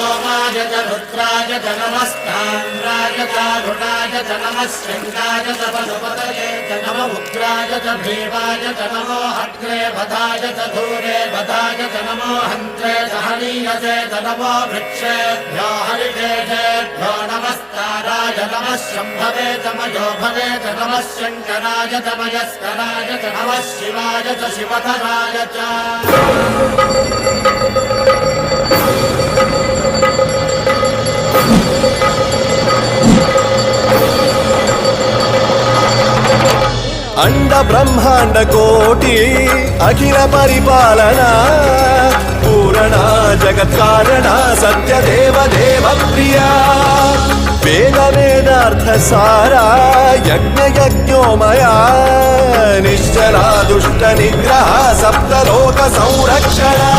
सोमाय च रुद्राय च नमस्ताम्राय च रुणाय च नमः शङ्काय च पशुपतये च नमः उग्राय च भीमाय च नमो अग्रे वधाय च धूरे वधाय च नमो हन्त्रे च हनीयसे च नमो वृक्षेभ्यो हरिकेशेभ्यो नमस्ताराय नमः शम्भवे च मयोभवे च नमः शङ्कराय च मयस्कराय च नमः शिवाय च शिवधराय च अंड ब्रह्मांड कोटि अखिल परिपालना पूरणा जगत् कारणा सत्य देव देव प्रिया वेद वेदार्थ सारा यज्ञ यज्ञोमया निश्चला दुष्ट निग्रह सप्तलोक संरक्षणा